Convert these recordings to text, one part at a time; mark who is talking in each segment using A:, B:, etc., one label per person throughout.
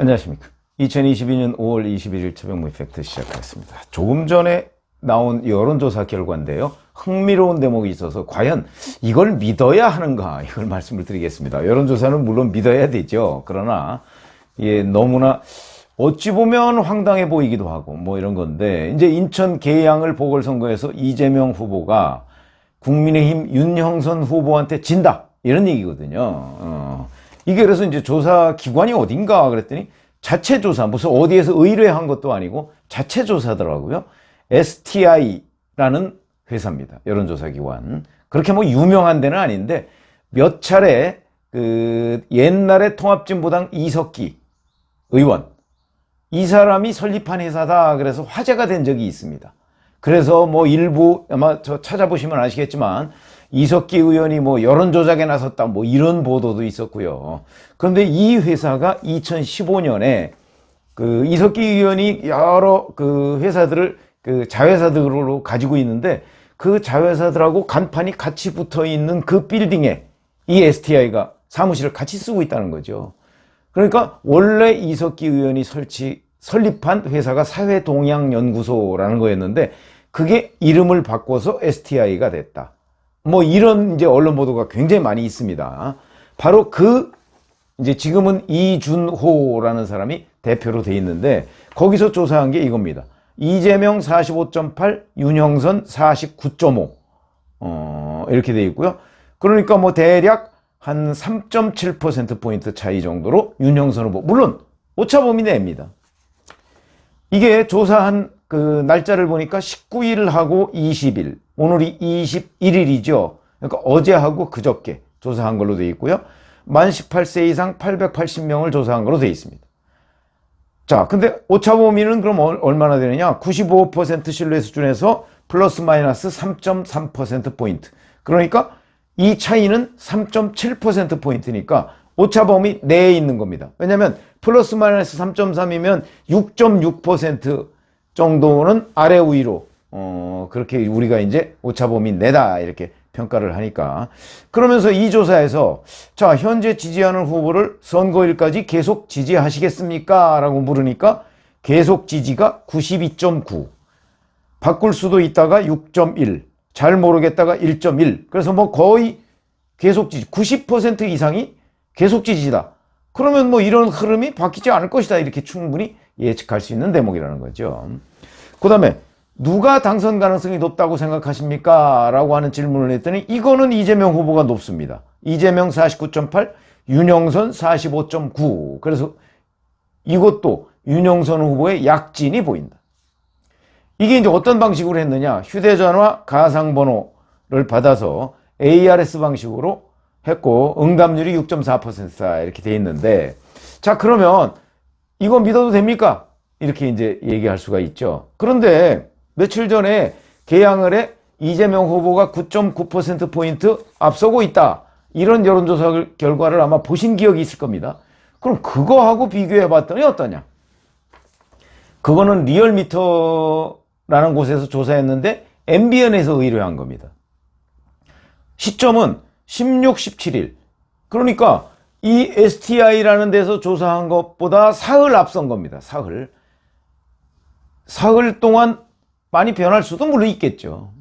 A: 안녕하십니까. 2022년 5월 21일 최병무 이펙트 시작하겠습니다. 조금 전에 나온 여론조사 결과인데요. 흥미로운 대목이 있어서 과연 이걸 믿어야 하는가, 이걸 말씀을 드리겠습니다. 여론조사는 물론 믿어야 되죠. 그러나 너무나 어찌 보면 황당해 보이기도 하고 뭐 이런 건데, 이제 인천 계양을 보궐선거에서 이재명 후보가 국민의힘 윤형선 후보한테 진다, 이런 얘기거든요. 이게 그래서 이제 조사 기관이 어딘가 그랬더니 자체 조사, 무슨 어디에서 의뢰한 것도 아니고 자체 조사더라고요. STI라는 회사입니다. 여론조사 기관. 그렇게 뭐 유명한 데는 아닌데 몇 차례 옛날에 통합진보당 이석기 의원, 이 사람이 설립한 회사다 그래서 화제가 된 적이 있습니다. 그래서 뭐 일부 아마 찾아보시면 아시겠지만 이석기 의원이 뭐 여론조작에 나섰다 뭐 이런 보도도 있었고요. 그런데 이 회사가 2015년에 이석기 의원이 여러 회사들을 자회사들로 가지고 있는데 그 자회사들하고 간판이 같이 붙어 있는 그 빌딩에 이 STI가 사무실을 같이 쓰고 있다는 거죠. 그러니까 원래 이석기 의원이 설립한 회사가 사회동향연구소라는 거였는데 그게 이름을 바꿔서 STI가 됐다. 뭐 이런 이제 언론 보도가 굉장히 많이 있습니다. 바로 이제 지금은 이준호라는 사람이 대표로 돼 있는데 거기서 조사한 게 이겁니다. 이재명 45.8, 윤형선 49.5 이렇게 돼 있고요. 그러니까 뭐 대략 한 3.7%포인트 차이 정도로 윤형선 후보, 물론 오차범위 내입니다. 이게 조사한 날짜를 보니까 19일하고 20일, 오늘이 21일이죠. 그러니까 어제하고 그저께 조사한 걸로 되어 있고요. 만 18세 이상 880명을 조사한 걸로 되어 있습니다. 자, 근데 오차범위는 그럼 얼마나 되느냐? 95% 신뢰 수준에서 플러스 마이너스 3.3%포인트. 그러니까 이 차이는 3.7%포인트니까 오차범위 내에 있는 겁니다. 왜냐하면 플러스 마이너스 3.3이면 6.6% 정도는 아래 우위로 그렇게 우리가 이제 오차범위 내다 이렇게 평가를 하니까. 그러면서 이 조사에서 자, 현재 지지하는 후보를 선거일까지 계속 지지하시겠습니까? 라고 물으니까 계속 지지가 92.9, 바꿀 수도 있다가 6.1, 잘 모르겠다가 1.1. 그래서 뭐 거의 계속 지지, 90% 이상이 계속 지지다. 그러면 뭐 이런 흐름이 바뀌지 않을 것이다, 이렇게 충분히 예측할 수 있는 대목이라는 거죠. 그 다음에 누가 당선 가능성이 높다고 생각하십니까? 라고 하는 질문을 했더니 이거는 이재명 후보가 높습니다. 이재명 49.8, 윤형선 45.9. 그래서 이것도 윤형선 후보의 약진이 보인다. 이게 이제 어떤 방식으로 했느냐? 휴대전화 가상번호를 받아서 ARS 방식으로 했고 응답률이 6.4%다 이렇게 돼 있는데, 자, 그러면 이거 믿어도 됩니까? 이렇게 이제 얘기할 수가 있죠. 그런데 며칠 전에 계양을에 이재명 후보가 9.9%포인트 앞서고 있다, 이런 여론조사 결과를 아마 보신 기억이 있을 겁니다. 그럼 그거하고 비교해 봤더니 어떠냐? 그거는 리얼미터라는 곳에서 조사했는데 엠비언에서 의뢰한 겁니다. 시점은 16, 17일. 그러니까 이 STI라는 데서 조사한 것보다 사흘 앞선 겁니다. 사흘 동안 많이 변할 수도 물론 있겠죠.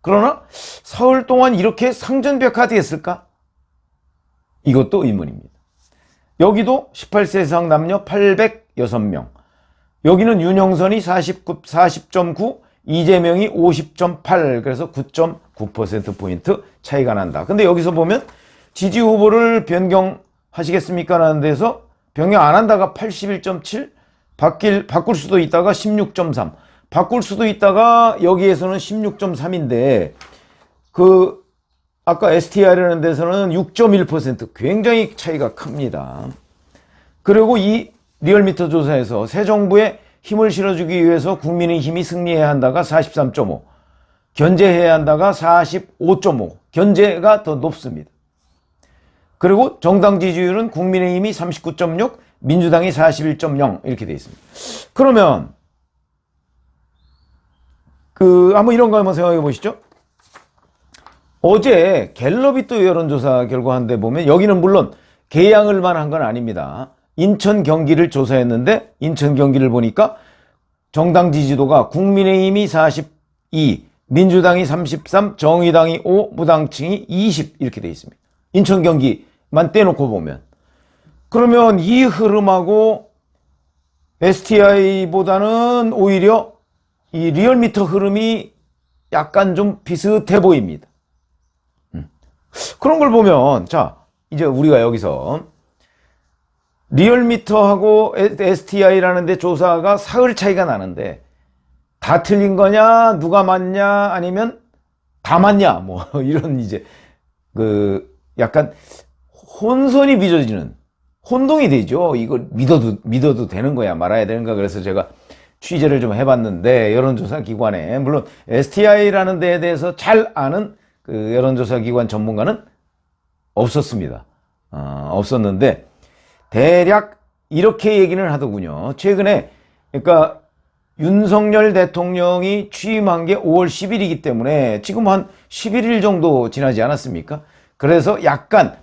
A: 그러나 사흘 동안 이렇게 상전벽화되었을까? 이것도 의문입니다. 여기도 18세 이상 남녀 806명. 여기는 윤형선이 40.9, 이재명이 50.8, 그래서 9.9%포인트 차이가 난다. 근데 여기서 보면 지지 후보를 변경하시겠습니까? 라는 데서 변경 안 한다가 81.7, 바꿀 수도 있다가 16.3, 바꿀 수도 있다가 여기에서는 16.3인데 아까 STI라는 데서는 6.1%, 굉장히 차이가 큽니다. 그리고 이 리얼미터 조사에서 새 정부에 힘을 실어주기 위해서 국민의힘이 승리해야 한다가 43.5, 견제해야 한다가 45.5, 견제가 더 높습니다. 그리고 정당 지지율은 국민의힘이 39.6, 민주당이 41.0 이렇게 돼 있습니다. 그러면 한번 이런 거 한번 생각해 보시죠. 어제 갤럽이 또 여론조사 결과 한 데 보면, 여기는 물론 계양을만 한 건 아닙니다. 인천 경기를 조사했는데 인천 경기를 보니까 정당 지지도가 국민의힘이 42, 민주당이 33, 정의당이 5, 무당층이 20 이렇게 돼 있습니다. 인천 경기만 떼놓고 보면. 그러면 이 흐름하고 STI보다는 오히려 이 리얼미터 흐름이 약간 좀 비슷해 보입니다. 그런 걸 보면 자 이제 우리가 여기서 리얼미터하고 STI라는 데 조사가 사흘 차이가 나는데 다 틀린 거냐 누가 맞냐 아니면 다 맞냐 뭐 이런 이제 그 약간 혼선이 빚어지는 혼동이 되죠. 이걸 믿어도 되는 거야 말아야 되는가. 그래서 제가 취재를 좀 해봤는데 여론조사 기관에 물론 STI라는 데에 대해서 잘 아는 그 여론조사 기관 전문가는 없었습니다. 없었는데 대략 이렇게 얘기는 하더군요. 최근에 그러니까 윤석열 대통령이 취임한 게 5월 10일이기 때문에 지금 한 11일 정도 지나지 않았습니까? 그래서 약간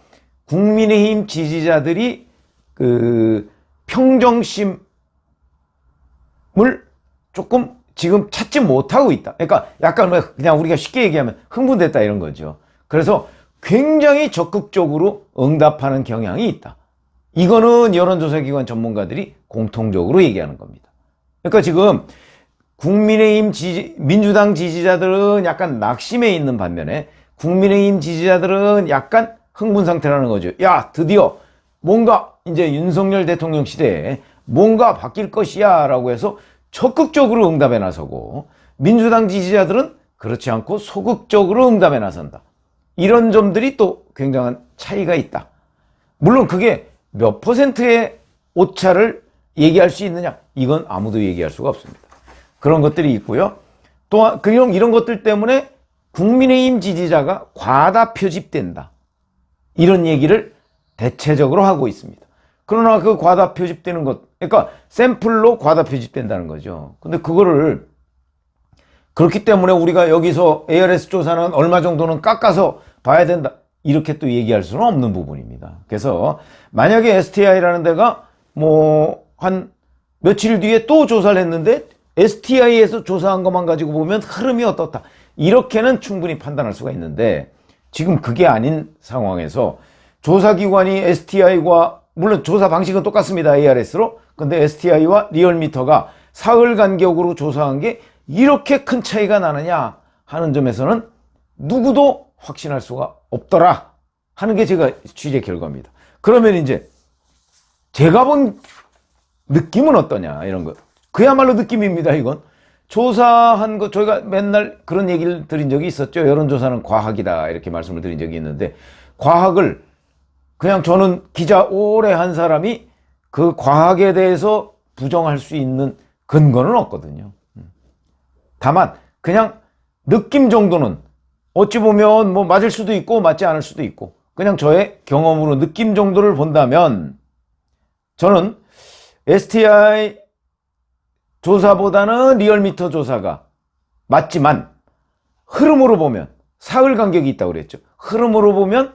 A: 국민의힘 지지자들이 그 평정심을 조금 지금 찾지 못하고 있다. 그러니까 약간 그냥 우리가 쉽게 얘기하면 흥분됐다 이런 거죠. 그래서 굉장히 적극적으로 응답하는 경향이 있다. 이거는 여론조사기관 전문가들이 공통적으로 얘기하는 겁니다. 그러니까 지금 국민의힘 민주당 지지자들은 약간 낙심해 있는 반면에 국민의힘 지지자들은 약간 흥분 상태라는 거죠. 야, 드디어 뭔가 이제 윤석열 대통령 시대에 뭔가 바뀔 것이야 라고 해서 적극적으로 응답에 나서고 민주당 지지자들은 그렇지 않고 소극적으로 응답에 나선다. 이런 점들이 또 굉장한 차이가 있다. 물론 그게 몇 퍼센트의 오차를 얘기할 수 있느냐? 이건 아무도 얘기할 수가 없습니다. 그런 것들이 있고요. 또한 이런 것들 때문에 국민의힘 지지자가 과다 표집된다. 이런 얘기를 대체적으로 하고 있습니다. 그러나 그 과다 표집되는 것, 그러니까 샘플로 과다 표집된다는 거죠. 근데 그거를 그렇기 때문에 우리가 여기서 ARS 조사는 얼마 정도는 깎아서 봐야 된다. 이렇게 또 얘기할 수는 없는 부분입니다. 그래서 만약에 STI라는 데가 뭐 한 며칠 뒤에 또 조사를 했는데 STI에서 조사한 것만 가지고 보면 흐름이 어떻다. 이렇게는 충분히 판단할 수가 있는데 지금 그게 아닌 상황에서 조사기관이 STI와 물론 조사 방식은 똑같습니다. ARS로. 근데 STI와 리얼미터가 사흘 간격으로 조사한 게 이렇게 큰 차이가 나느냐 하는 점에서는 누구도 확신할 수가 없더라 하는 게 제가 취재 결과입니다. 그러면 이제 제가 본 느낌은 어떠냐 이런 거. 그야말로 느낌입니다. 이건 조사한 거 저희가 맨날 그런 얘기를 드린 적이 있었죠. 여론조사는 과학이다 이렇게 말씀을 드린 적이 있는데 과학을 그냥 저는 기자 오래 한 사람이 그 과학에 대해서 부정할 수 있는 근거는 없거든요. 다만 그냥 느낌 정도는 어찌 보면 뭐 맞을 수도 있고 맞지 않을 수도 있고 그냥 저의 경험으로 느낌 정도를 본다면 저는 STI 조사보다는 리얼미터 조사가 맞지만 흐름으로 보면 사흘 간격이 있다고 그랬죠. 흐름으로 보면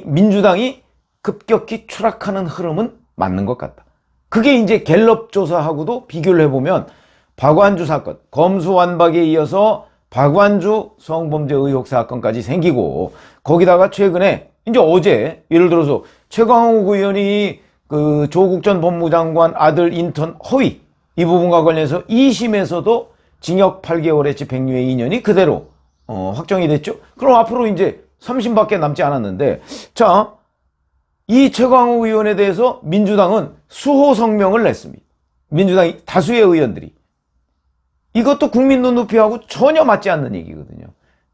A: 민주당이 급격히 추락하는 흐름은 맞는 것 같다. 그게 이제 갤럽 조사하고도 비교를 해보면 박완주 사건, 검수완박에 이어서 박완주 성범죄 의혹 사건까지 생기고 거기다가 최근에 이제 어제 예를 들어서 최광욱 의원이 그 조국 전 법무장관 아들 인턴 허위 이 부분과 관련해서 2심에서도 징역 8개월에 집행유예 2년이 그대로 확정이 됐죠. 그럼 앞으로 이제 3심밖에 남지 않았는데 자, 이 최광욱 의원에 대해서 민주당은 수호 성명을 냈습니다. 민주당이 다수의 의원들이 이것도 국민 눈높이하고 전혀 맞지 않는 얘기거든요.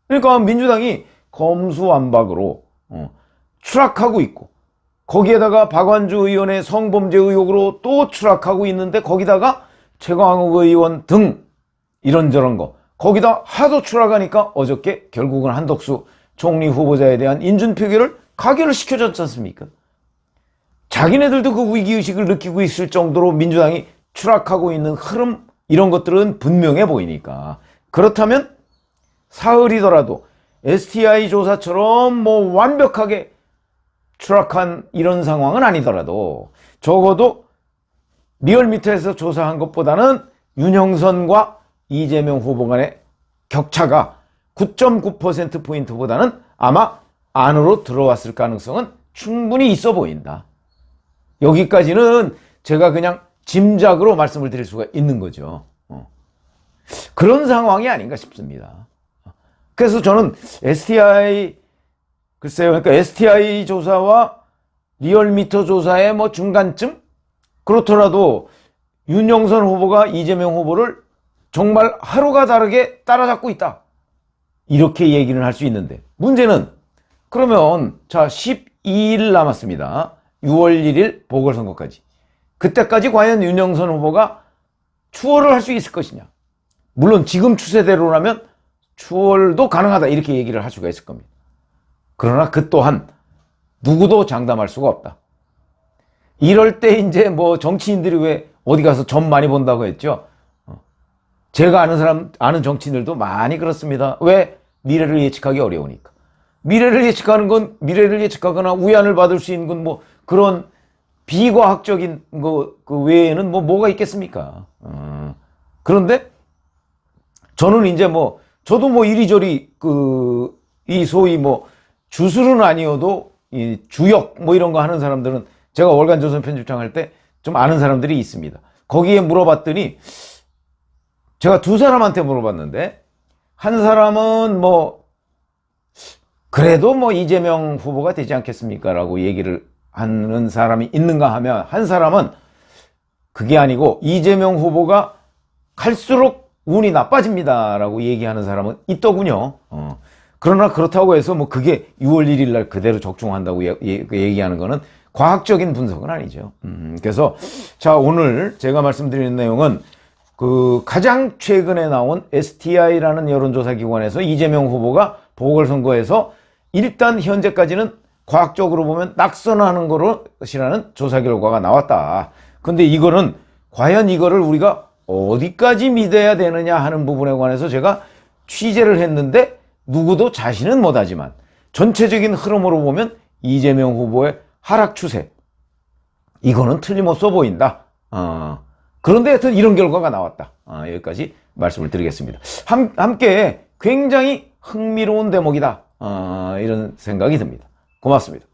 A: 그러니까 민주당이 검수완박으로 추락하고 있고 거기에다가 박완주 의원의 성범죄 의혹으로 또 추락하고 있는데 거기다가 최광욱 의원 등 이런저런 거 거기다 하도 추락하니까 어저께 결국은 한덕수 총리 후보자에 대한 인준표결을 가결을 시켜줬지 않습니까? 자기네들도 그 위기의식을 느끼고 있을 정도로 민주당이 추락하고 있는 흐름 이런 것들은 분명해 보이니까 그렇다면 사흘이더라도 STI 조사처럼 뭐 완벽하게 추락한 이런 상황은 아니더라도 적어도 리얼미터에서 조사한 것보다는 윤영선과 이재명 후보 간의 격차가 9.9%포인트보다는 아마 안으로 들어왔을 가능성은 충분히 있어 보인다. 여기까지는 제가 그냥 짐작으로 말씀을 드릴 수가 있는 거죠. 그런 상황이 아닌가 싶습니다. 그래서 저는 STI, 글쎄요, 그러니까 STI 조사와 리얼미터 조사의 뭐 중간쯤? 그렇더라도 윤영선 후보가 이재명 후보를 정말 하루가 다르게 따라잡고 있다. 이렇게 얘기는 할 수 있는데, 문제는 그러면 자 12일 남았습니다. 6월 1일 보궐선거까지. 그때까지 과연 윤영선 후보가 추월을 할 수 있을 것이냐. 물론 지금 추세대로라면 추월도 가능하다 이렇게 얘기를 할 수가 있을 겁니다. 그러나 그 또한 누구도 장담할 수가 없다. 이럴 때 이제 뭐 정치인들이 왜 어디 가서 점 많이 본다고 했죠. 제가 아는 정치인들도 많이 그렇습니다. 왜? 미래를 예측하기 어려우니까. 미래를 예측하는 건, 미래를 예측하거나 우연을 받을 수 있는 건 뭐 그런 비과학적인 거 그 외에는 뭐가 있겠습니까? 그런데 저는 이제 뭐 저도 뭐 이리저리 이 소위 뭐 주술은 아니어도 이 주역 뭐 이런 거 하는 사람들은 제가 월간 조선 편집장 할 때 좀 아는 사람들이 있습니다. 거기에 물어봤더니 제가 두 사람한테 물어봤는데 한 사람은 뭐 그래도 뭐 이재명 후보가 되지 않겠습니까? 라고 얘기를 하는 사람이 있는가 하면 한 사람은 그게 아니고 이재명 후보가 갈수록 운이 나빠집니다. 라고 얘기하는 사람은 있더군요. 그러나 그렇다고 해서 뭐 그게 6월 1일 날 그대로 적중한다고 얘기하는 거는 과학적인 분석은 아니죠. 그래서 자, 오늘 제가 말씀드리는 내용은 가장 최근에 나온 STI라는 여론조사 기관에서 이재명 후보가 보궐선거에서 일단 현재까지는 과학적으로 보면 낙선하는 것이라는 조사 결과가 나왔다. 근데 이거는 과연 이거를 우리가 어디까지 믿어야 되느냐 하는 부분에 관해서 제가 취재를 했는데 누구도 자신은 못하지만 전체적인 흐름으로 보면 이재명 후보의 하락 추세 이거는 틀림없어 보인다. 그런데 하여튼 이런 결과가 나왔다. 여기까지 말씀을 드리겠습니다. 함께 굉장히 흥미로운 대목이다. 이런 생각이 듭니다. 고맙습니다.